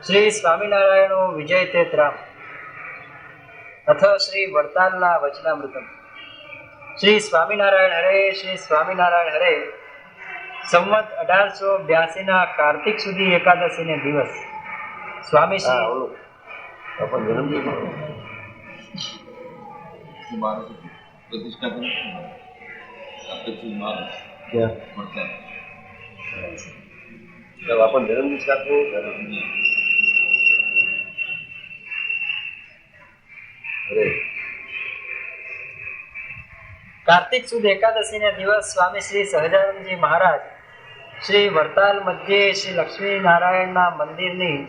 શ્રી સ્વામિનારાયણો વિજય તેતરામ અથ શ્રી વડતાલના વચનામૃતમ. શ્રી સ્વામિનારાયણ હરે, શ્રી સ્વામિનારાયણ હરે. સંવત 1882 ના કાર્તિક સુધી એકાદશી ને દિવસ સ્વામી કાર્તિક સુદ એકાદશી ને દિવસ સ્વામી શ્રી સહજાનંદજી મહારાજ શ્રી વડતાલ મધ્યે શ્રી લક્ષ્મી નારાયણના મંદિરની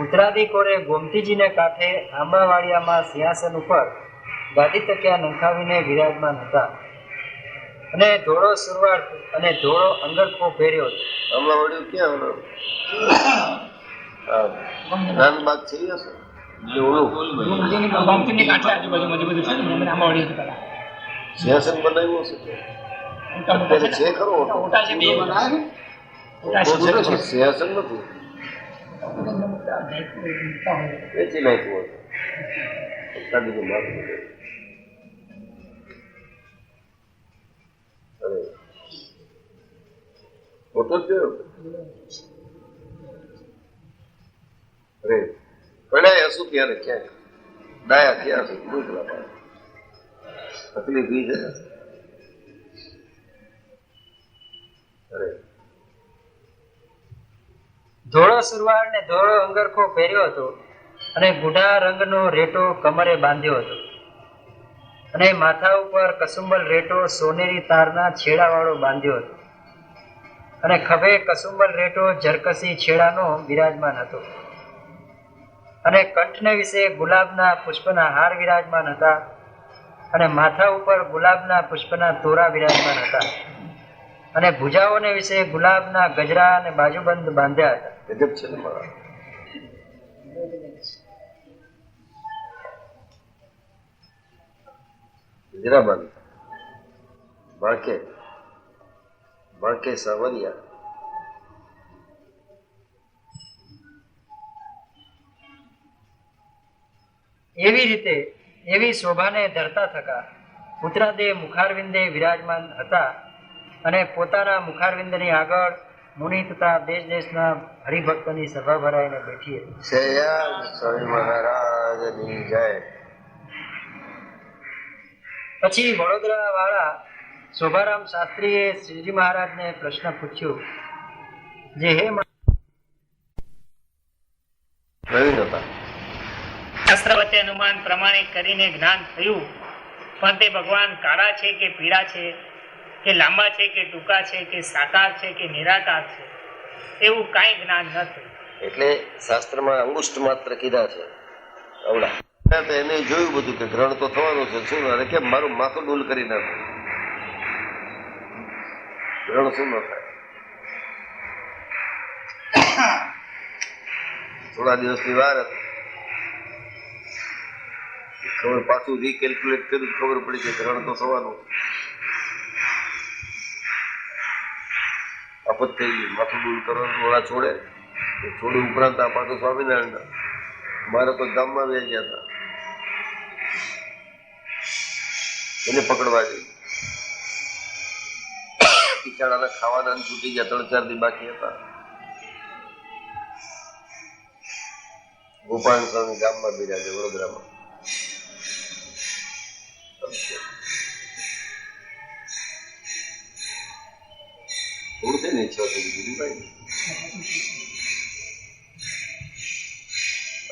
ઉત્તરાદી કોરે ગોમતીજીને કાંઠે આંબાવાડિયામાં સિંહાસન ઉપર ગાદી તકિયા નંખાવીને વિરાજમાન હતા અને ધોળો સુરવાળ અને ધોળો અંગરખો પહેર્યો હતો. આંબાવાડિયું ક્યાં રાનબાગ છે સિંહાસન બનાવ્યું છે છે ખરો સિંહાસન નથી વેચી નાખ્યું ફોટો અરે પડ્યા હશું ત્યારે ક્યાંય ડાયા થયા હશે તકલીફ ઈ છે. ધોળો સુરવાળ ને ધોળો અંગરખો પહેર્યો હતો અને ગુઢા રંગનો રેટો કમરે બાંધ્યો હતો અને માથા ઉપર કસુંબલ રેટો સોનેરી તારના છેડાવાળો બાંધ્યો હતો અને ખભે કસુંબલ રેટો જરકસી છેડાનો બિરાજમાન હતો અને કંઠને વિશે ગુલાબના પુષ્પના હાર વિરાજમાન હતા અને માથા ઉપર ગુલાબના પુષ્પના તોરા વિરાજમાન હતા અને ભુજાઓને વિશે ગુલાબના ગજરા અને બાજુબંધ બાંધ્યા હતા. ગજબ છે ને મારા ગજરા બાંધતા બાંકે સાવરિયા. એવી રીતે એવી શોભાને ધરતા થકા ઉત્તરાદે મુખારવિંદે વિરાજમાન હતા અને પોતાના મુખારવિંદની આગળ મુનિ તથા દેશ દેશના હરિભક્તની સભા ભરાઈને બેઠી હતી. સ્વામી મહારાજની જય. પછી વડોદરા વાળા શોભારામ શાસ્ત્રીએ શ્રીજી મહારાજને પ્રશ્ન પૂછ્યો જે હે શાસ્ત્ર વચ્ચે અનુમાન પ્રમાણે કરીને જ્ઞાન થયું, પણ તે ભગવાન કાળા છે કે પીળા છે કે લાંબા છે કે ટૂંકા છે કે સાકાર છે કે નિરાકાર છે એવું કાંઈ જ્ઞાન ન થયું. એટલે શાસ્ત્રમાં અંગુષ્ઠ માત્ર કીધા છે અવડા. એને જોયું બધું કે ગ્રહણ તો થવાનું છે. શું અરે કેમ મારું માથું ડૂલ કરી નાખું, ગ્રહણ શું ન થાય. થોડા દિવસની વાર હતી, ખબર પાછું રીકેલ્ક્યુલેટ કર્યું, ખબર પડી કે ગ્રહણ તો થવાનું. આપત થઈ ગયું, માથું ડૂલ કરવાનું વડા છોડે છોડે ઉપરાંત આ પાછું સ્વામિનારાયણ મારે તો ગામમાં બે ગયા હતા એને પકડવા જઈ. બિચારાના ખાવાના છૂટી ગયા, 3-4 દી બાકી હતા. ગોપાલ સ્વામી ગામમાં બિરાજે વડોદરામાં. થોડું છે ને ઈચ્છા થઈ બીજું કઈ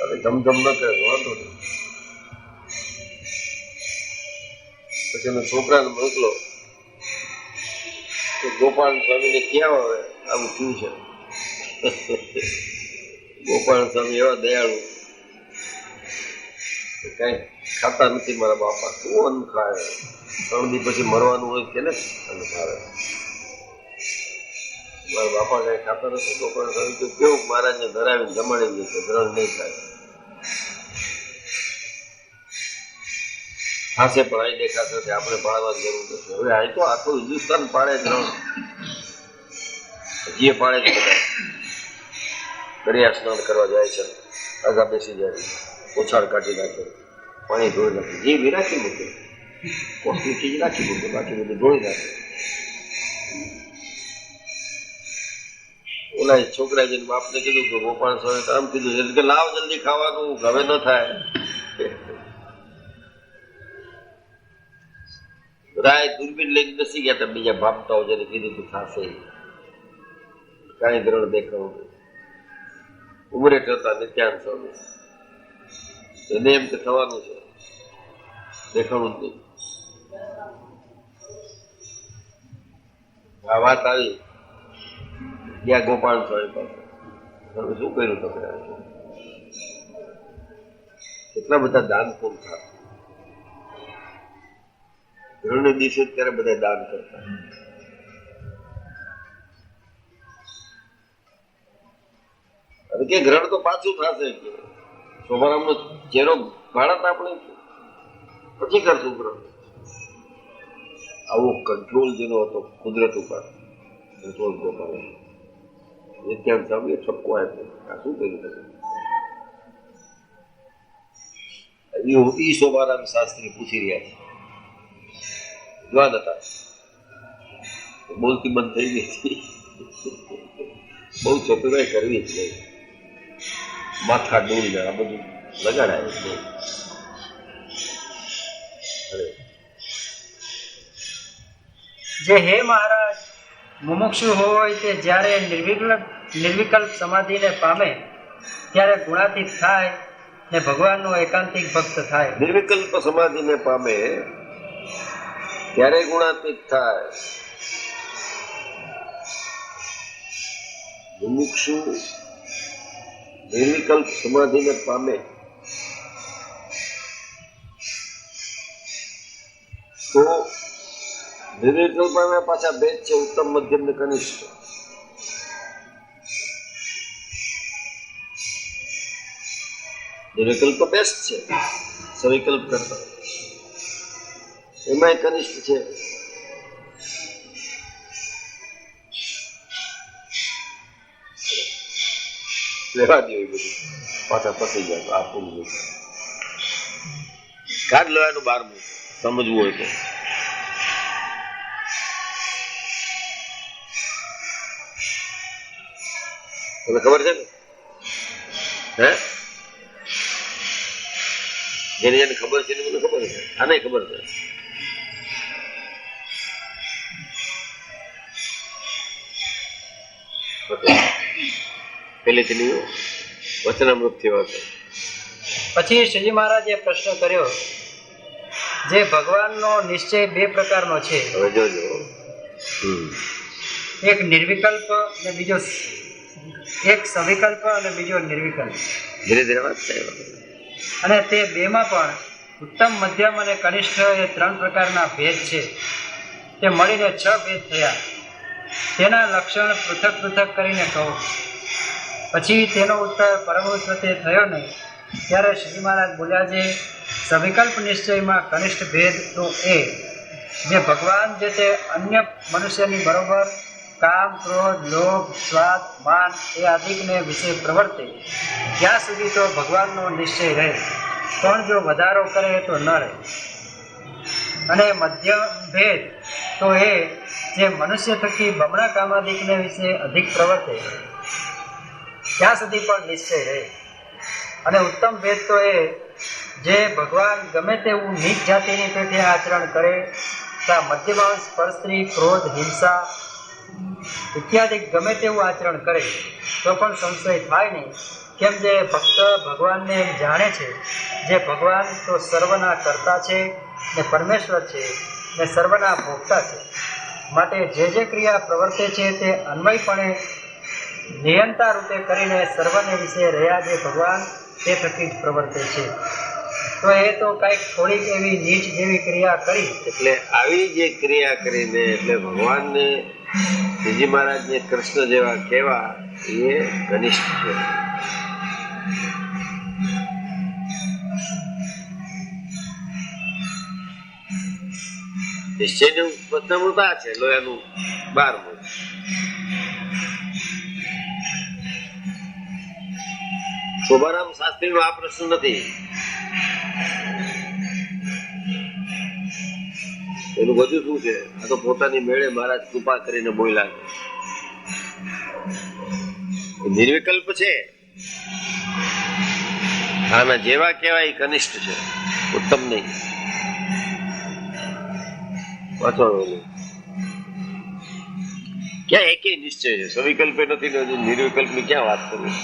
અરે ધમધમ ન કરે વાંધો નહીં. પછી એનો છોકરાને મોકલો કે ગોપાલ સ્વામીને ક્યાં આવે આવું થયું છે. ગોપાલ સ્વામી એવા દયાળુ કઈ ખાતા નથી મારા બાપા. શું અન્ન ખાય? 3 દી પછી મરવાનું હોય કે ને અન્ન ખાવે. મારા બાપા કઈ ખાતા નથી. ગોપાલ સ્વામી તો કેવું મહારાજને ધરાવીને જમાડી દે છે, ગ્રહણ નહીં થાય. ખાસે પણ અહીં દેખાશે કે આપણે પાડવાની જરૂર નથી. હવે અહીં તો આખું હિન્દુસ્તાન પાડે જ ગ્રહણ, જે પાડે છે બધા. દરિયા સ્નાન કરવા જાય છે, આગા બેસી જાય, ઓછાળ કાઢી નાખે, પાણી ધોઈ નાખે, જે બી રાખી મૂકે, કોસ્ટની ચીજ રાખી મૂકે, બાકી બધું ધોઈ નાખે. ઓલા છોકરા જઈને બાપને કીધું કે ગોપાલ સ્વામી આમ કીધું એટલે કે લાવ જલ્દી ખાવાનું, હવે ન થાય. રાય દૂરબીન લઈને બેસી ગયા હતા, બીજા ભાપતાઓ જેને કીધું તું થશે કાંઈ ગ્રહણ દેખાવું. ઉમરે હતા નિત્યાન સ્વામી, એને એમ કે થવાનું છે, દેખાણું જ નહીં. આ વાત આવી ગયા ગોપાલ સ્વામી પાસે, તમે શું કર્યું તમે? કેટલા બધા દાન પૂરું થતા, ગ્રહણ દિવસે ત્યારે બધા દાન કરતા. અને કે ગ્રહણ તો પાછું થશે, કે સોમારામનો ચહેરો ભારત આપણે પછી કરશું ગ્રહણ. આવો કંટ્રોલ જેનો હતો કુદરત ઉપર, કંટ્રોલ ગોપાલ નિત્યાન સ્વામીએ ઠપકો આપ્યો. આ શું કર્યું તમે? ઈ સોમારામ શાસ્ત્રી પૂછી રહ્યા છે, જવાન હતા, બોલતી બંધ થઈ ગઈ હતી. બહુ ચતુરાઈ કરવી જ નહીં, માથા ડોલ ને આ બધું લગાડાય છે. જે હે મહારાજ, મુમુક્ષુ હોય તે જ્યારે નિર્વિકલ્પ સમાધિને પામે ત્યારે ગુણાતીત થાય ને ભગવાનનો એકાંતિક ભક્ત થાય. નિર્વિકલ્પ સમાધિને પામે ત્યારે ગુણાતીત થાય. મુમુક્ષુ નિર્વિકલ્પ સમાધિને પામે તો નિર્વિકલ્પમાં પાછા ભેદ છે, ઉત્તમ, મધ્યમ ને કનિષ્ઠ. નિર્વિકલ્પ તો બેસ્ટ છે સવિકલ્પ કરતા, એમાં કનિષ્ઠ છે. લેવા દે બધું, પાછા ફસી જાય. આ પૂરું કાઢ લેવાનું, બહાર સમજવું હોય તો. તમને ખબર છે ને? હે, જેને જેને ખબર છે મને ખબર છે, આને ખબર છે. પહેલેથી નહીં વચનામૃત થી વાત. પછી શ્રીજી મહારાજે પ્રશ્ન કર્યો, જે ભગવાનનો નિશ્ચય બે પ્રકારનો છે, હવે જોજો. એક નિર્વિકલ્પ ને બીજો, એક સવિકલ્પ અને બીજો નિર્વિકલ્પ. ધીરે ધીરે વાત થાય. અને તે બેમાં પણ ઉત્તમ, મધ્યમ અને કનિષ્ઠ એ ત્રણ પ્રકારના ભેદ છે. તે મળીને 6 ભેદ થયા. તેના લક્ષણ પૃથક પૃથક કરીને કહો. પછી તેનો ઉત્તર પરમહંસ વતે થયો નહીં. ત્યારે શ્રી મહારાજ બોલ્યા, જે સવિકલ્પ નિશ્ચયમાં કનિષ્ઠ ભેદ તો એ જે ભગવાન જે તે અન્ય મનુષ્યની બરોબર કામ, ક્રોધ, લોભ, સ્વાદ, માન એ આદિકને વિશે પ્રવર્તે ત્યાં સુધી તો ભગવાનનો નિશ્ચય રહે, પણ જો વધારો કરે તો ન રહે. અને મધ્યમ ભેદ તો એ જે મનુષ્ય થકી બમણા કામાદિકને વિશે અધિક પ્રવર્તે ત્યાં સુધી પણ નિશ્ચય રહે. અને ઉત્તમ ભેદ તો એ જે ભગવાન ગમે તેવું નીચ જાતિની પેઠે આચરણ કરે, ત્યાં મધ્યમાંશ, પરસ્ત્રી, ક્રોધ, હિંસા ઇત્યાદિ ગમે તેવું આચરણ કરે તો પણ સંશય થાય નહીં. કેમ જે ભક્ત ભગવાનને એમ જાણે છે, જે ભગવાન તો સર્વના કર્તા છે ને પરમેશ્વર છે ને સર્વના ભોગતા છે, માટે જે જે ક્રિયા પ્રવર્તે છે તે અન્વયપણે નિયંતા રૂપે કરીને સર્વને વિશે રહ્યા જે ભગવાન તે થકી જ પ્રવર્તે છે. તો એ તો કંઈક થોડીક એવી નીચ જેવી ક્રિયા કરી, એટલે આવી જે ક્રિયા કરીને એટલે ભગવાનને શ્રીજી મહારાજને કૃષ્ણ જેવા કહેવા એ ઘનિષ્ઠ છે. નિશ્ચયનું પ્રથમૃત આ છે, લોયાનું 12મું. શોભારામ શાસ્ત્રીનો આ પ્રશ્ન નથી. એનું બધું શું છે? આ તો પોતાની મેળે મહારાજ કૃપા કરીને બોલ્યા છે. નિર્વિકલ્પ છે. આના જેવા કહેવાય કનિષ્ઠ છે, ઉત્તમ નહીં. પાછો ક્યાં એકે નિશ્ચય છે, સવિકલ્પે નથી ને નિર્વિકલ્પ ની ક્યાં વાત કરવી?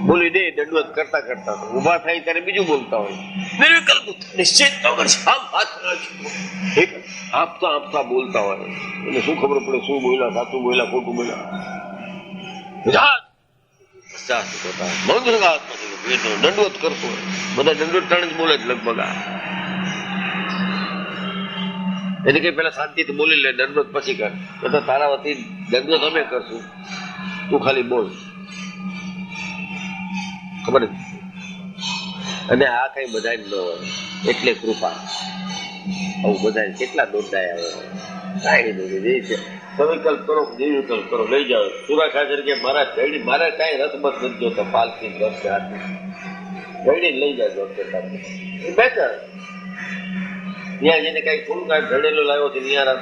બોલી દે દંડવત કરતા કરતા ઉભા થાય ત્યારે બીજું બોલતા હોય. નિર્વિકલ્પ નિશ્ચિત આપતા આપતા બોલતા હોય એટલે શું ખબર પડે શું બોલ્યા, સાચું બોલ્યા, ખોટું બોલ્યા. દંડવત કરતો હોય, બધા દંડવત ટાણે જ બોલે જ લગભગ. એને કઈ પેલા શાંતિથી બોલી લે, દંડવત પછી કર. તો તારા વતી દંડવત અમે કરશું, તું ખાલી બોલ. ખબર જ. અને આ કઈ બધા ન હોય એટલે કૃપા. આવું બધા કેટલા દોડાયા આવે. કાંઈ નહીં છે. સવિકલ્પ કરો, નિર્વિકલ્પ કરો, લઈ જાઓ. સુરા ખાચર કે મારા ઘડી મારે કાંઈ રસબસ નથી જોતો, પાલકી રસ છે હાથમાં ઘડી લઈ જાજો. બેટર ત્યાં જઈને કઈ થોડું કાંઈ ઘડેલો લાવ્યો છે ત્યાં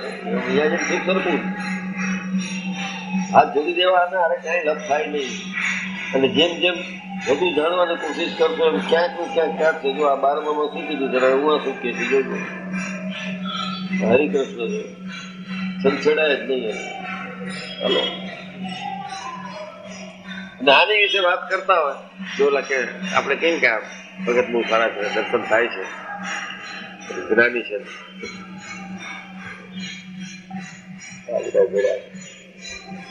જઈને શું કરવું? હાથ જોડી દેવાના, અરે કાંઈ લપ થાય નહીં. અને જેમ જેમ વધુ જાણવાની કોશિશ કરશો એમ ક્યાંક નું ક્યાંક છે. જો આ 12માં શું કીધું જરા હું શું કે જોજો. હરિકૃષ્ણ છે, સંછેડાય જ નહીં. હલો, અને આની વિશે વાત કરતા હોય જો કે આપણે કેમ કે ભગત બહુ સારા છે, દર્શન થાય છે, જ્ઞાની છે.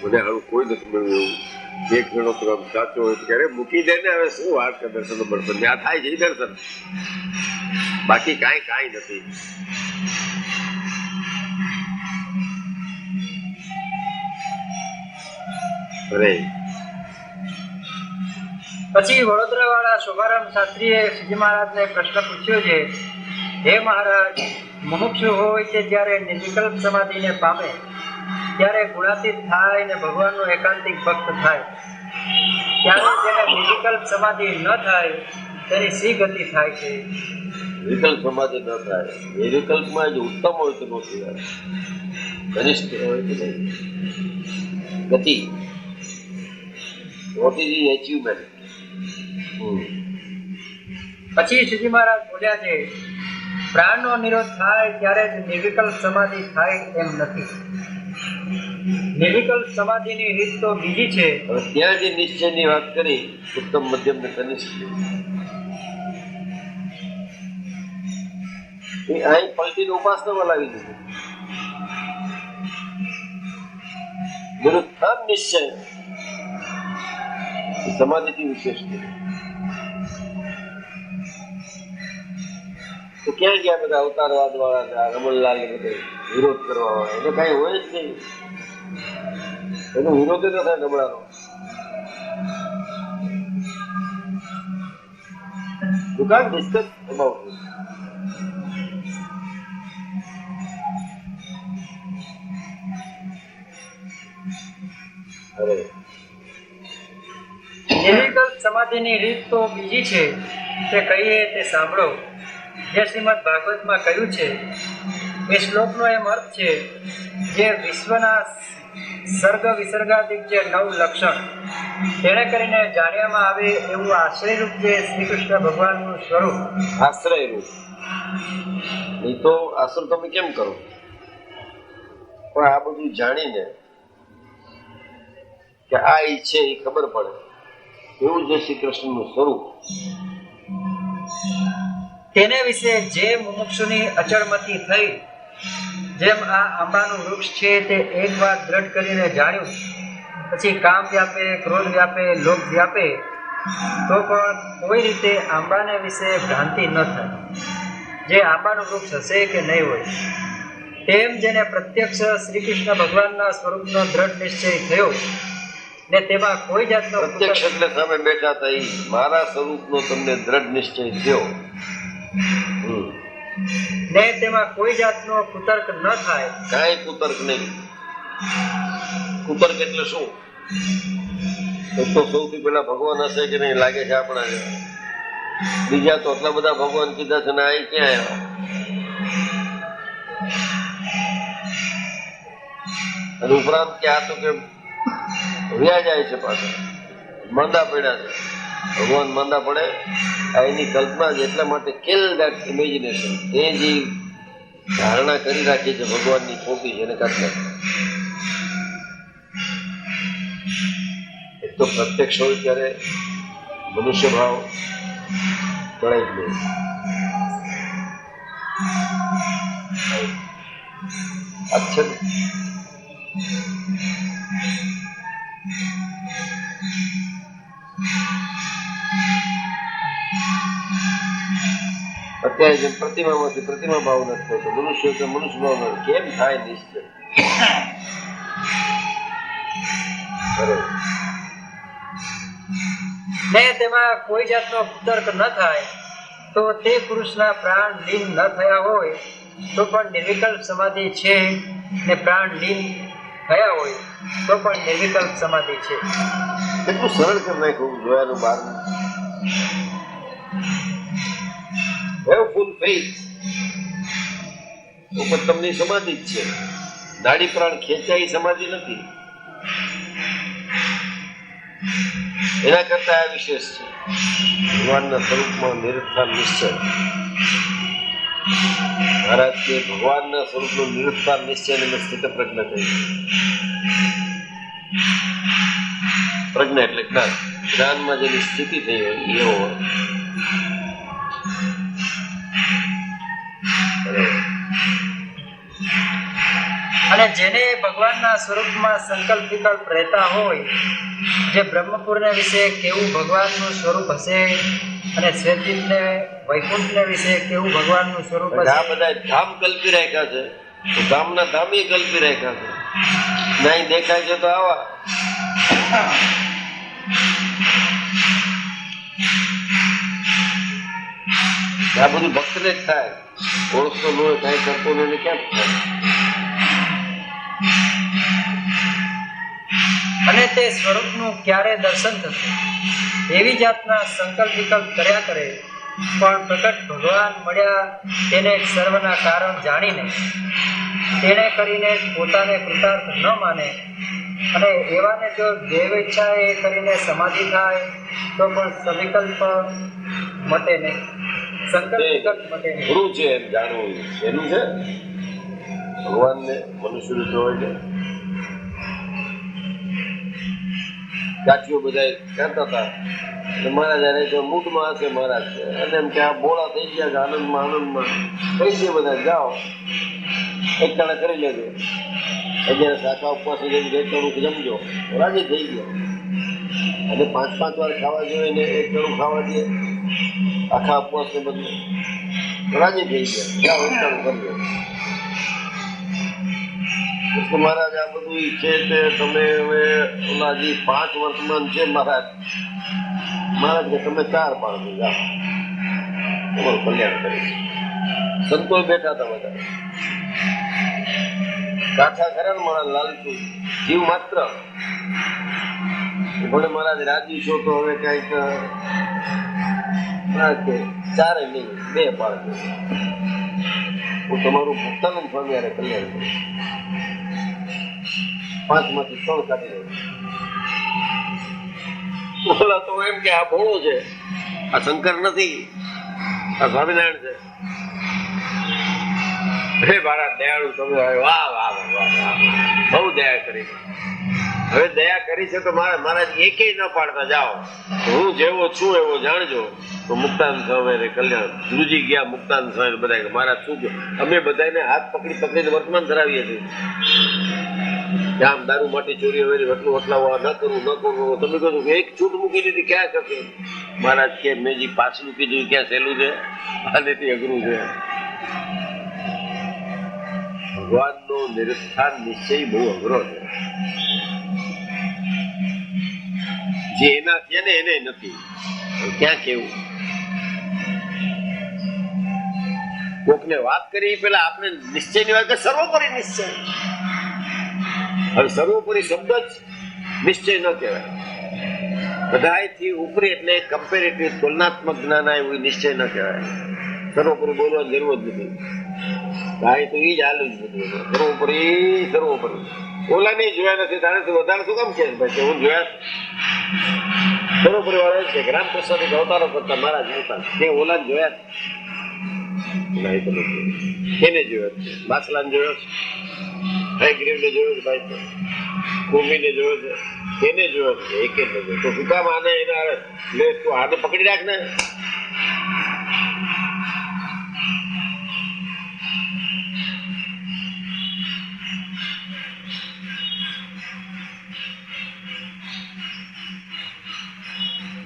મને હારું કોઈ નથી મળ્યું એવું. એક જણો તો આમ સાચો હોય ક્યારે મૂકી દે ને. હવે શું વાત કે દર્શન દર્શન આ થાય છે દર્શન, બાકી કાંઈ નથી. પછી વડોદરા વાળા શોભારામ શાસ્ત્રીએ શ્રીજી મહારાજને પ્રશ્ન પૂછ્યો છે, હે મહારાજ, મુમુક્ષુ હોય તે જ્યારે નિર્વિકલ્પ સમાધિને પામે ત્યારે ગુણાતીત થાય ને ભગવાનનો એકાંતિક ભક્ત થાય, ત્યારે જેને નિર્વિકલ્પ સમાધિ ન થાય તેની સી ગતિ થાય છે? વિકલ્પ સમાધિ ન થાય, નિર્વિકલ્પમાં જ ઉત્તમ હોય તો નથી થાય, કનિષ્ઠ હોય તો નહીં. ગતિ, વોટ ઇઝ ધી અચીવમેન્ટ? પછી શ્રીજી મહારાજ બોલ્યા છે, પ્રાણનો નિરોધ થાય ત્યારે જ નિર્વિકલ્પ સમાધિ થાય એમ નથી. નિર્વિકલ્પ સમાધિની રીત તો બીજી છે. હવે ત્યાં જે નિશ્ચયની વાત કરી, ઉત્તમ, મધ્યમ ને કનિષ્ઠ, એ અહીં પલટીને ઉપાસનામાં લાવી દીધું. નિરુત્થાન નિશ્ચય સમાધિથી વિશેષ છે. તો ક્યાં ગયા બધા અવતારવાદ વાળા, રમણલાલ ને બધે વિરોધ કરવા વાળા? એને કઈ હોય જ નહીં, એનો વિરોધ ન થાય નબળાનો. You can't discuss about it. નિર્વિકલ્પ સમાધિની રીત તો બીજી છે, તે કહીએ તે સાંભળો. જે શ્રીમદ ભાગવતમાં કહ્યું છે એ શ્લોકનો એમ અર્થ છે, જે વિશ્વના સર્ગ વિસર્ગાદિક જે 9 લક્ષણ તેને કરીને જાણ્યામાં આવે એવું આશ્રયરૂપ જે શ્રી કૃષ્ણ ભગવાનનું સ્વરૂપ. આશ્રયરૂપ નહીં તો આશ્રય તમે કેમ કરો? પણ આ બધું જાણીને કે આ ઈ છે એ ખબર પડે એવું જે શ્રી કૃષ્ણનું સ્વરૂપ, તેને વિશે જે મુમુક્ષુની અચળમતી થઈ, જેમ આ આંબાનું વૃક્ષ છે તે એકવાર દ્રઢ કરીને જાણ્યું, પછી કામ વ્યાપે, ક્રોધ વ્યાપે, લોભ વ્યાપે, તો પણ કોઈ રીતે આંબાને વિશે ભ્રાંતિ ન થાય. જે આંબાનું વૃક્ષ હશે કે નહીં હોય, તેમ જેને પ્રત્યક્ષ શ્રી કૃષ્ણ ભગવાનના સ્વરૂપનો દ્રઢ નિશ્ચય થયો ને તેમાં કોઈ જાતનો પ્રત્યક્ષ એટલે સામે બેઠા હતા, મારા સ્વરૂપનો તમને દ્રઢ નિશ્ચય થયો ને તેમાં કોઈ જાતનો કુતર્ક ન થાય. કાંઈ કુતર્ક નહીં. કુતર્ક એટલે શું? તો સૌથી પહેલા ભગવાન હશે કે નહીં લાગે છે આપણા બીજા તો એટલા બધા ભગવાન કીધા છે ને આ ક્યાં આવ્યા? અને ઉપરાંત કે આ તો કે વ્યા જાય છે પાછા માંદા પડ્યા છે. ભગવાન માંદા પડે આ એની કલ્પના જ એટલા માટે કિલ ધેટ ઇમેજિનેશન. એ જે ધારણા કરી રાખી છે ભગવાનની ખોટી છે એને કાઢી નાખે. એક તો પ્રત્યક્ષ હોય ત્યારે મનુષ્ય ભાવ ચડાઈ જ નહીં. અચ્છા અત્યારે જેમ પ્રતિમામાંથી પ્રતિમા ભાવ નથી થતો, મનુષ્ય તો મનુષ્ય ભાવ નથી. કેમ થાય નિશ્ચય? ને તેમાં કોઈ જાતનો તર્ક ન થાય તો તે પુરુષના પ્રાણ લીન ન થયા હોય તો પણ નિર્વિકલ્પ સમાધિ છે, ને પ્રાણ લીન થયા હોય તો પણ નિર્વિકલ્પ સમાધિ છે. કેટલું સરળ કરી નાખ્યું જોયાનું બહારનું. Have full faith. ઉપર તમને સમાધિ જ છે. નાડી પ્રાણ ખેંચાય સમાધિ નથી. એના કરતા આ વિશેષ છે. ભગવાનના સ્વરૂપમાં નિરંતર નિશ્ચય. મહારાજ કે ભગવાનના સ્વરૂપનો નિરંતર નિશ્ચય ને સ્થિત પ્રજ્ઞા કહી. પ્રજ્ઞા એટલે જ્ઞાન. જ્ઞાનમાં જેની સ્થિતિ થઈ હોય એવો હોય. અને જેને ભગવાનના સ્વરૂપમાં સંકલ્પ વિકલ્પ રહેતા હોય, જે બ્રહ્મપુરને વિશે કેવું ભગવાનનું સ્વરૂપ હશે અને શ્વેતદીપને વૈકુંઠને વિશે કેવું ભગવાનનું સ્વરૂપ આ હશે. બધા ધામ કલ્પી રાખ્યા છે તો ધામના ધામી કલ્પી રાખ્યા છે. નહીં દેખાય છે તો આવા. આ બધું ભક્તને જ થાય. ઓળખતો ન હોય કાંઈ કરતો નહીં કેમ થાય? અને તે સ્વરૂપનું ક્યારે દર્શન થશે એવી જાતના સંકલ્પ વિકલ્પ કર્યા કરે, પણ પ્રકટ ભગવાન મળ્યા તેને સર્વના કારણ જાણીને તેને કરીને પોતાને કૃતાર્થ ન માને અને એવાને જો દેવ ઈચ્છા એ કરીને સમાધિ થાય તો પણ સવિકલ્પ મટે નહીં, સંકલ્પ વિકલ્પ મટે નહીં. ગુરુ છે એમ જાણવું એનું છે. ભગવાનને મનુષ્ય રૂપે હોય છે. જાતિઓ બધા કહેતા હતા મહારાજ અરે જો મૂડમાં હશે મહારાજ છે અને એમ કે આ બોળા થઈ ગયા કે આનંદમાં કહી દે બધા જાઓ એક ટાણા કરી લેજો. અગિયાર શાખા ઉપવાસ જમજો રાજી થઈ ગયો. અને 5-5 વાર ખાવા જોઈએ ને એક ટાણું ખાવા દે આખા ઉપવાસને બદલે રાજી થઈ ગયા. જાઓ એક ટાણું કરજો. મહારાજ આ બધું છે તે તમે હવે ઓલા જે 5 વર્તમાન છે મહારાજ કે તમે 4 પાડો જાઓ તમારું કલ્યાણ કરીશ. સંતો બેઠા હતા બધા કાઠા ખરા મારા લાલચુ જીવ માત્ર. ભલે મહારાજ રાજી છો તો હવે કઈક 4 નહીં 2 પાડજો. હું તમારું ભક્તાનંદ સ્વામી યારે કલ્યાણ કરીશ. 5 માંથી 3 કાઢી દઉં. બોલા તો એમ કે આ ભોળો છે, આ શંકર નથી, આ સ્વામિનારાયણ છે. હે મારા દયાળુ તમે વાહ વાહ વાહ વાહ બહુ દયા કરી. હવે દયા કરી છે તો મહારાજ એકે ન પાડતા જાઓ. હું જેવો છું એવો જાણજો. તો મુક્તાનંદ સ્વામી કલ્યાણ ગુરુજી ગયા. મુક્તાનંદ સ્વામી બધા મહારાજ શું કહ્યું? અમે બધાને હાથ પકડીને વર્તમાન ધરાવીએ છીએ. આમ દારૂ માટે ચોરી વેરી વટલું વટલાવવા ન કરવું. તમે કહો એક છૂટ મૂકી દીધી ક્યાં કરશે? મહારાજ કે મેં જે પાછલું કીધું ક્યાં સહેલું છે, આનેથી અઘરું છે. ભગવાનનો નિરસ્થાન નિશ્ચય બહુ અઘરો છે. જે એના છે ને એને નથી. ક્યાં કેવું? કોકને વાત કરી પેલા આપણે નિશ્ચયની વાત સર્વોપરી નિશ્ચય. હવે સર્વોપરી શબ્દ જ નિશ્ચય ન કહેવાય. બધાયથી ઉપરી એટલે કમ્પેરેટિવ તુલનાત્મક જ્ઞાન આવ્યું નિશ્ચય ન કહેવાય. સર્વોપરી બોલવાની જરૂર જ નથી. ગાય તો એ જ હાલ જ બધું સર્વોપરી ઓલાને જોયા નથી તારેથી વધારે શું કામ છે ભાઈ? હું જોયા સર્વોપરી વાળા છે કે રામકૃષ્ણ અવતારો કરતા મહારાજ હતા તે ઓલાને જોયા કેને જોયો? બાસલાને જોયો છે, હયગ્રીવને જોયો છે, ભાઈ કુંભીને જોયો છે, કેને જોયો છે? એક જ જોયો. તો શું કામ આને એના લે તું હાથે પકડી રાખ ને.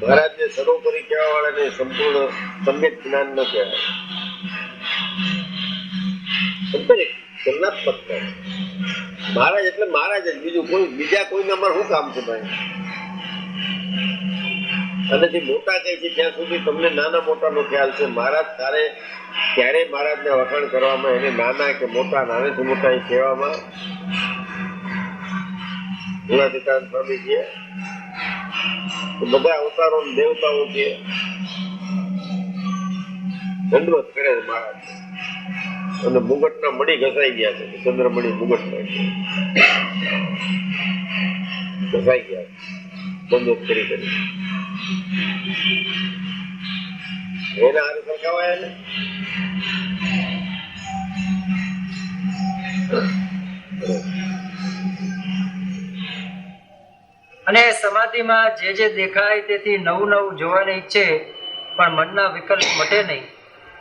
મહારાજને સર્વોપરી કહેવા વાળાને સંપૂર્ણ સમ્યક જ્ઞાન ન કહેવાય. તુલનાત્મક મહારાજ એટલે મહારાજ જ, બીજું કોઈ બીજા કોઈને અમારે શું કામ છે ભાઈ? અને જે મોટા કહે છે ત્યાં સુધી તમને નાના મોટાનો ખ્યાલ છે. મહારાજ તારે ક્યારે મહારાજને વખાણ કરવામાં, એને નાના કે મોટા, નાનેથી મોટા એ કહેવામાં ગુણાતીતાનંદ સ્વામી છે. બધા અવતારો દેવતાઓ છે, દંડવત કરે છે મહારાજ. અને મુગટના મણી ઘસાઈ ગયા છે, ચંદ્રમણી મુગટના ઘસાઈ ગયા, દંડવત કરી કરી એના હારે સરખાવાયા ને. અને સમાધિમાં જે જે દેખાય તેથી નવું નવું જોવાને ઈચ્છે પણ મનના વિકલ્પ મટે નહીં,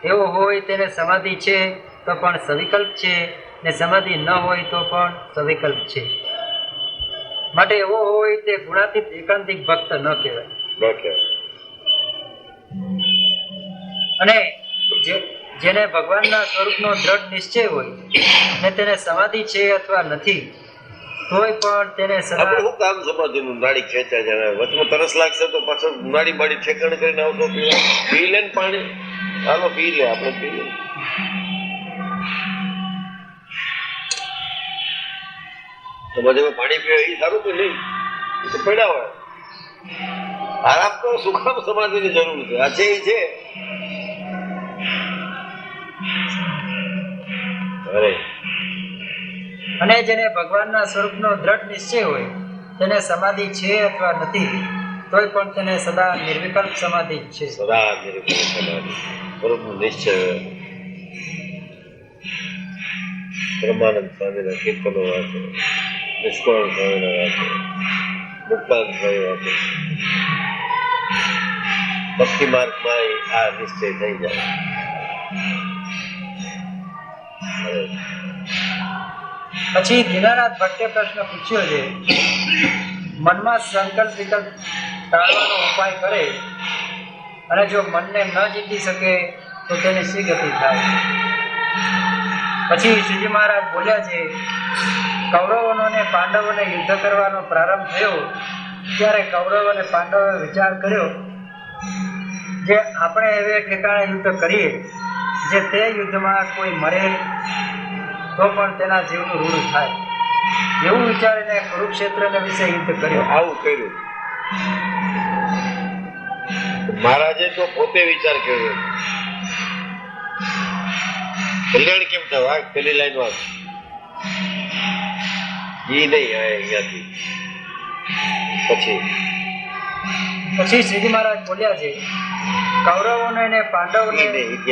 એવો હોય તેને સમાધિ છે તો પણ સવિકલ્પ છે, ને સમાધિ ન હોય તો પણ સવિકલ્પ છે. માટે એવો હોય તે ગુણાતીત એકાંતિક ભક્ત ન કહેવાય. અને જેને ભગવાનના સ્વરૂપનો દ્રઢ નિશ્ચય હોય ને તેને સમાધિ છે અથવા નથી તોય પણ તેને આપણે શું કામ સમાધિનું? નાડી ખેંચા જાય, વચમાં તરસ લાગશે તો પાછળ નાડી બાડી ઠેકાણ કરીને આવતો પી લે ને પાણી. હાલો પી લે, આપણે પી લે. સમાધિમાં પાણી પીવે એ સારું કે નહીં? એ તો પડ્યા હોય. આરામ તો શું કામ સમાધિની જરૂર છે? આ છે એ છે. અરે અને જેને ભગવાનના સ્વરૂપનો દ્રઢ નિશ્ચય હોય તેને સમાધિ છે અથવા નથી તોય પણ તેને સદા નિર્વિકલ્પ સમાધિ છે. સદા નિર્વિકલ્પ સમાધિ સ્વરૂપનો નિશ્ચય. બ્રહ્માનંદ સ્વામીના કીર્તનો વાંચો, નિષ્કળ સ્વામીના વાંચો, મુક્તાનંદ સ્વામી વાંચો. ભક્તિ માર્ગમાં આ નિશ્ચય થઈ જાય. પછી દીનાનાથ ભટ્ટે પ્રશ્ન પૂછ્યો છે, મનમાં સંકલ્પ વિકલ્પ ટાળવાનો ઉપાય કરે અને જો મનને ન જીતી શકે તો તેની શી ગતિ થાય? પછી શ્રીજી મહારાજ બોલ્યા છે, કૌરવોનો અને પાંડવોને યુદ્ધ કરવાનો પ્રારંભ થયો ત્યારે કૌરવ અને પાંડવોએ વિચાર કર્યો જે આપણે હવે ઠેકાણે યુદ્ધ કરીએ જે તે યુદ્ધમાં કોઈ મરે તો પણ તેના જીવનું ઋણ થાય, એવું વિચારીને કુરુક્ષેત્રના વિશે યુદ્ધ કર્યો. આવું કર્યું મહારાજે તો પોતે વિચાર કર્યો. કલ્યાણ કેમ થવા? પેલી લાઈન વાત ઈ નહીં અહીંયાથી પછી શ્રીજી મહારાજ બોલ્યા છે, કૌરવોને અને પાંડવોને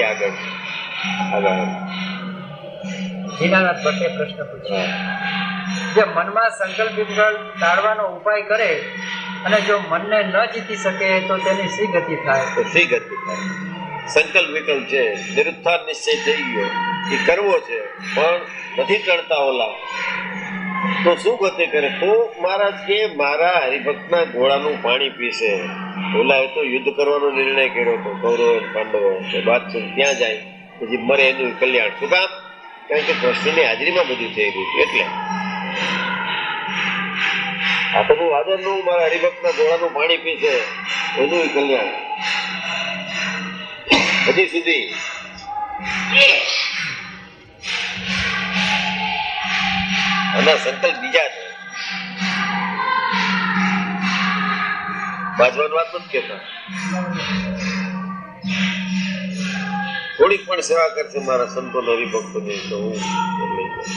આગળ દીનાનાથ ભટ્ટે પ્રશ્ન પૂછ્યો, જે મનમાં સંકલ્પ વિકલ્પ ટાળવાનો ઉપાય કરે અને જો મનને ન જીતી શકે તો તેની શી ગતિ થાય? શી ગતિ થાય? સંકલ્પ વિકલ્પ છે, નિરુત્થાન નિશ્ચય થઈ ગયો, એ કરવો છે પણ નથી ટળતા ઓલા, તો શું ગતિ કરે? તો મહારાજ કે મારા હરિભક્તના ઘોડાનું પાણી પીશે. ઓલા એ તો યુદ્ધ કરવાનો નિર્ણય કર્યો હતો કૌરવ અને પાંડવો, વાત ત્યાં જાય પછી મરે એનું કલ્યાણ. શું કામ? કારણ કે કૃષ્ણની હાજરીમાં બધું થઈ રહ્યું છે. એટલે આ તો બહુ આદરનું મારા હરિભક્તના ઘોડાનું પાણી પીશે એનું કલ્યાણ. હજી સુધી આના સંકલ્પ બીજા છે. બાજવાની વાત નથી કહેતા. થોડીક પણ સેવા કરશે મારા સંતો હરિભક્તોની તો હું લઈ જાઉં.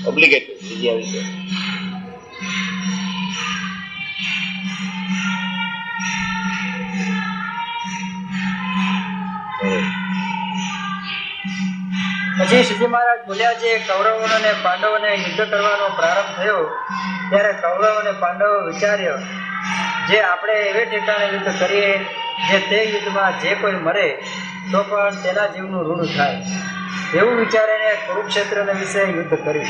ઓબ્લિગેટેડ બીજી આવી છે. પછી શ્રીજી મહારાજ બોલ્યા છે કૌરવો અને પાંડવોને યુદ્ધ કરવાનો પ્રારંભ થયો ત્યારે કૌરવ અને પાંડવો વિચાર્યો જે આપણે એવે ઠેકાણે યુદ્ધ કરીએ જે તે યુદ્ધમાં જે કોઈ મરે તો પણ તેના જીવનું ઋણ થાય એવું વિચારીને કુરુક્ષેત્રના વિશે યુદ્ધ કર્યું.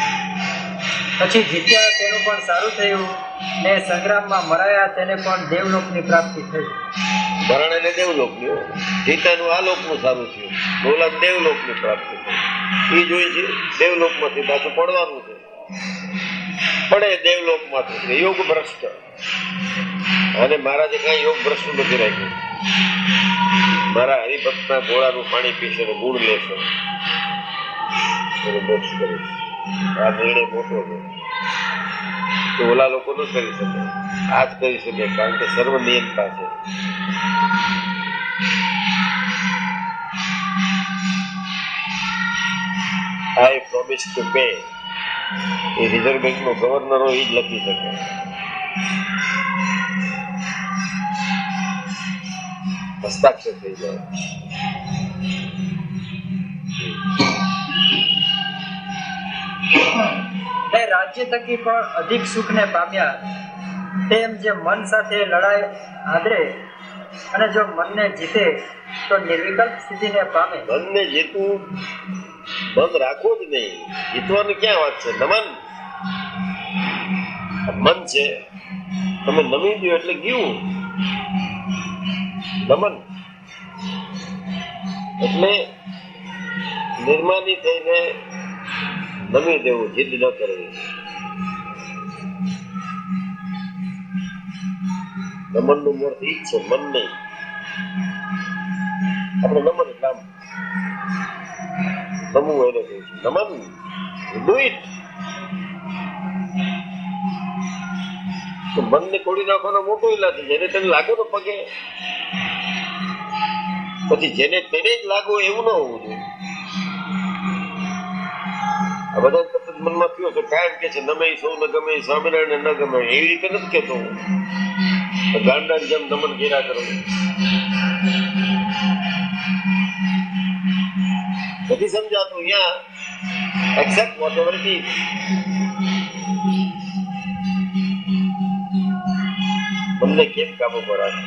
પછી જીત્યા તેનું પણ સારું થયું ને સંગ્રામમાં મરાયા તેને પણ દેવલોકની પ્રાપ્તિ થઈ. મરણે દેવલોકની, જીતાનું આ લોકનું સારું થયું, બોલા દેવલોકની પ્રાપ્તિ થઈ. એ જોઈ છે દેવલોકમાંથી પાછું પડવાનું છે. પડે દેવલોકમાંથી યોગ ભ્રષ્ટ. અને મહારાજે કઈ યોગ ભ્રષ્ટ નથી રાખ્યું. મારા હરિભક્તના ગોળાનું પાણી પીશે ને ગુણ લેશે મોક્ષ કરીશ. આ નિર્ણય મોટો છે તો ઓલા લોકો ન કરી શકે, આ જ કરી શકે કારણ કે સર્વ નિયંતા છે. આઈ પ્રોમિસ ટુ પે એ રિઝર્વ બેંક નો ગવર્નરો એ જ લખી શકે. હસ્તાક્ષર થઈ જાય. રાજ્ય થકી પણ અધિક સુખને પામ્યા તેમ જે મન સાથે લડાઈ આદરે અને જો મનને જીતે તો નિર્વિકલ્પ સ્થિતિને પામે. મનને જીતવું બંધ રાખવું જ નહીં. જીતવાની ક્યાં વાત છે? નમન મન છે, તમે નમી દો એટલે ગયું. નમન એટલે નિર્માની થઈને નમી દેવું, જીદ ન કરવી. નમન નું મૂળ ઈ જ છે, મન નહીં. આપણે નમન એટલે આમ નમવું એને કહે છે. નમન ડુ ઇટ. મનને તોડી નાખવાનો મોટો ઇલાજ છે. જેને તેને લાગે તો પગે, પછી જેને તેને જ લાગો એવું ન હોવું જોઈએ. આ બધા તરત મનમાં થયો છે કાયમ કે છે નમે સૌ ન ગમે, સ્વામિનારાયણ ન ગમે. એવી રીતે નથી કેતો. ગાંડા જેમ નમન કર્યા કરો. નથી સમજાતું અહીંયા except what ever it. તમને કેમ કાબુ પર રાખે?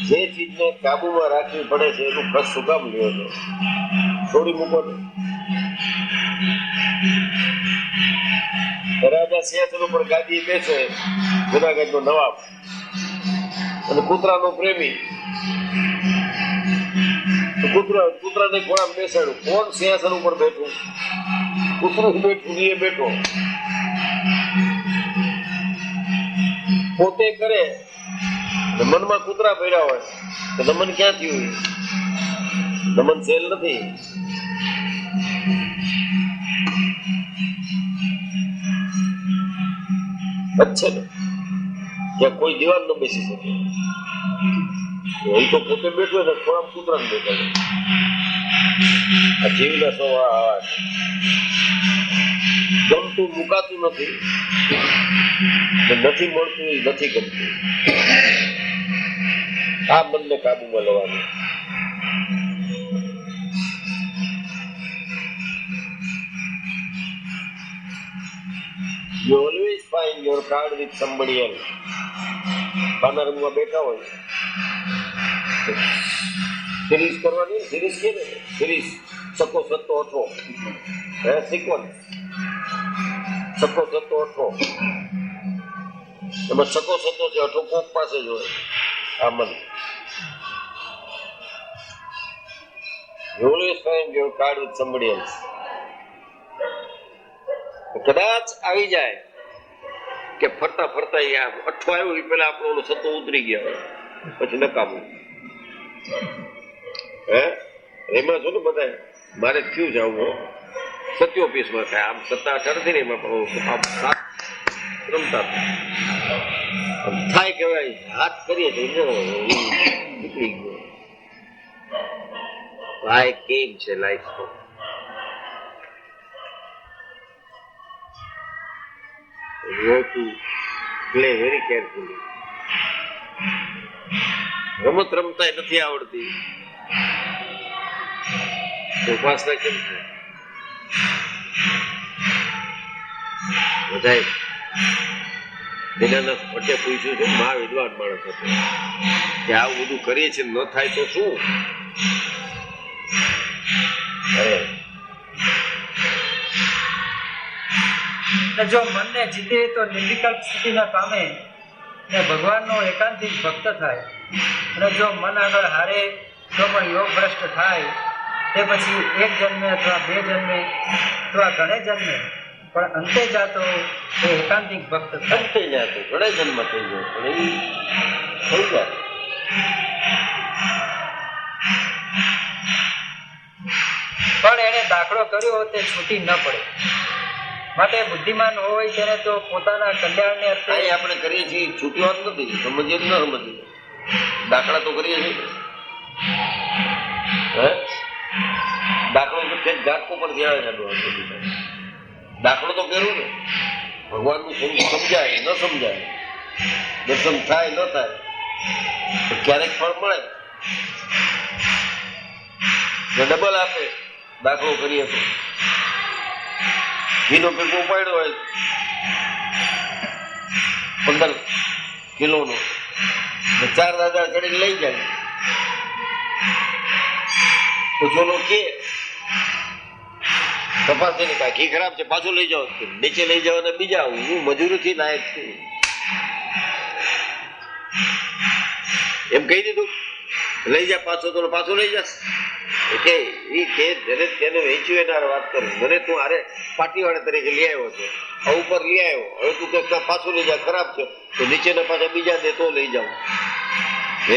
જે ચીજને કાબુમાં રાખવી પડે છે એનું કષ્ટ શું કામ લ્યો છો? છોડી મૂકો ને. રાજા સિંહાસન ઉપર ગાદી બેસે, જુનાગઢ નો નવાબ અને કૂતરાનો પ્રેમી. કૂતરાને ઘોડા બેસાડ્યું. કોણ સિંહાસન ઉપર બેઠું? કૂતરું બેઠું, એ બેઠો. પોતે કરે મનમાં કૂતરા ભર્યા હોય તો નમન ક્યાંથી હોય? નમન સેલ નથી. છે ને ત્યાં કોઈ દીવાન ન બેસી શકે. એ તો પોતે બેઠો ને થોડા કૂતરા ને બેઠા. આ જીવના સ્વભાવ ગમતું મુકાતું નથી, નથી મળતું નથી ગમતું. આ મનને કાબુમાં લેવાનું. You always find your card with somebody else. પાના રંગમાં બેઠા હોય સિરીઝ કરવાની. સિરીઝ કે સિરીઝ સકો સત્તો અઠો સિક્વન્સ સકો સત્તો અઠો. એમાં સકો સત્તો છે, અઠો કોક પાસે જ હોય. આ મન. You always find your card with somebody else. કદાચ આવી જાય કે ફરતા ફરતા અઠો આવ્યો એ પેલા આપણો સત્તો ઉતરી ગયા પછી નકામું. એમાં શું બધા મારે થયું છે આવું 27 માં થાય. આમ 17-18 ને એમાં પણ રમતા હતા. થાય કેવાય હાથ કરીએ તો નીકળી ગયો. આ એક ગેમ છે લાઈફ તો. To play very carefully. રમત રમતા નથી આવડતી તો ઉપાસના કેમ થાય? બધાએ દીનાનાથ ભટ્ટે પૂછ્યું છે, મહા વિદ્વાન માણસ હતો, કે આવું બધું કરીએ છીએ ન થાય તો શું? જો મનને જીતે તો નિર્વિકલ્પ સ્થિતિના પામે ને ભગવાનનો એકાંતિક ભક્ત થાય. અને જો મન આગળ હારે તો પણ યોગ ભ્રષ્ટ થાય. તે પછી એક જન્મે અથવા બે જન્મે અથવા ઘણે જન્મે પણ અંતે જાતો એ એકાંતિક ભક્ત થાય. અંતે જાતો ઘણા જન્મ થઈ જાય પણ એ થઈ જાય. પણ એને દાખલો કર્યો તે છૂટી ન પડે. માટે બુદ્ધિમાન હોય તેને તો પોતાના કલ્યાણને અર્થે અહીં આપણે કરીએ છીએ છૂટવાનું નથી, સમજીએ ન સમજીએ. દાખલા તો કરીએ છીએ. દાખલો તો છે જાતકો પર ધ્યાન આપવાનું. દાખલો તો કર્યું ને, ભગવાનનું સ્વરૂપ સમજાય ન સમજાય, દર્શન થાય ન થાય, તો ક્યારેક ફળ મળે. ડબલ આપે. દાખલો કરીએ તો ઘીનો પીપો ઉપાડ્યો હોય 15 કિલોનો, 4 દાદા ચડીને લઈ જાય તો ચોલો કે તપાસે ને ઘી ખરાબ છે, પાછું લઈ જાઓ. નીચે લઈ જાઓ અને બીજા આવું. હું મજૂરીથી લાયક છું એમ કહી દીધું. લઈ જા પાછો તો પાછું લઈ જા. તેને વેચ્યું એના વાત કરું. મને તું અરે પાટીવાળા તરીકે લઈ આવ્યો છે, ઉપર લઈ આવ્યો, હવે તું કે પાછું લઈ જા, ખરાબ છે તો નીચેના પાછા બીજા દે તો લઈ જાઉં.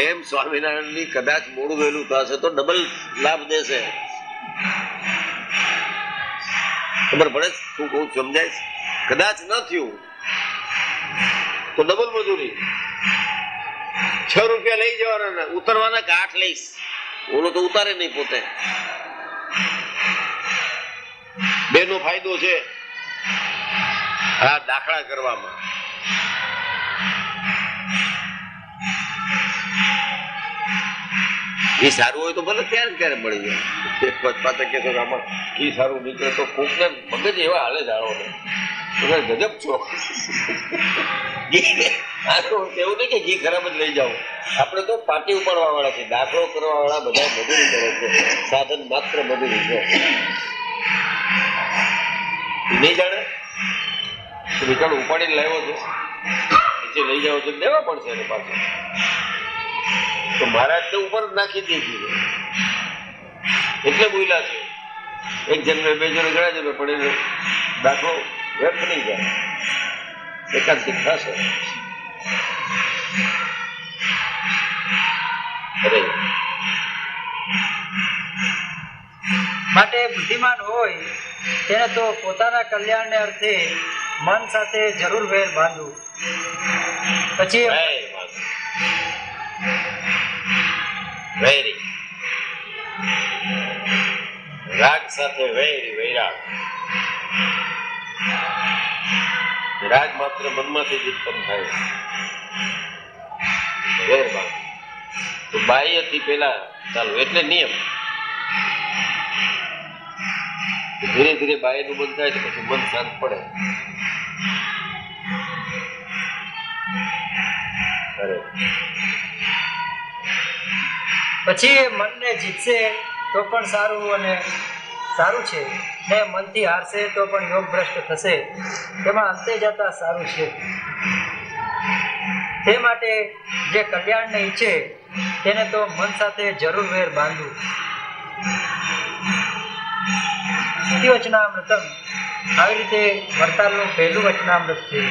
એમ સ્વામિનારાયણની કદાચ મોડું વહેલું થશે તો ડબલ લાભ દેશે. ખબર પડે શું કહું? સમજાય? કદાચ ન થયું તો ડબલ મજૂરી. 6 રૂપિયા લઈ જવાના, ઉતરવાના કે 8 લઈશ. ઓલો તો ઉતારે નહીં પોતે. 2 નો ફાયદો છે આ દાખલા કરવામાં. ઘી સારું હોય તો ભલે ત્યારે ક્યારે મળી જાય. પાછા કે આમાં ઘી સારું નીકળે તો કોક ને મગજ એવા હાલે જાણો ને ગજબ છો. એવું નહીં કે ઘી ખરાબ જ લઈ જાઓ. આપણે તો પાટી ઉપાડવા વાળા છે, દાખલો કરવા વાળા બધા મજૂરી કરે છે. સાધન માત્ર મજૂરી છે. નહીં જાણે વિચાર ઉપાડીને લાવ્યો છે, નીચે લઈ જાવ છે, દેવા પડશે એને પાછળ. તો મહારાજ તો ઉપર જ નાખી દીધી એટલે બોલ્યા છે. 1 જન્મે 2 જન્મે ઘણા જન્મે પણ દાખલો વ્યર્થ નહીં જાય, એકાંતિક થશે. માટે બુદ્ધિમાન હોય તેને તો પોતાના કલ્યાણને અર્થે મન સાથે જરૂર વેર બાંધવું. પછી વૈરી રાગ સાથે વૈરી વૈરાગ. રાગ માત્ર મનમાંથી જ ઉત્પન્ન થાય. વેર બાંધ તો બાહ્યથી પેલા ચાલુ એટલે નિયમ. ધીરે ધીરે બાહ્યનું બંધ થાય તો પછી મન શાંત પડે. પછી એ મનને જીતશે તો પણ સારું અને સારું છે, ને મનથી હારશે તો પણ યોગ ભ્રષ્ટ થશે. તેમાં અંતે જતા સારું છે. તે માટે જે કલ્યાણને ઈચ્છે તેને તો મન સાથે જરૂર વેર બાંધવું. વચનામૃતમ આવી રીતે વરતાલનું પહેલું વચનામૃત છે.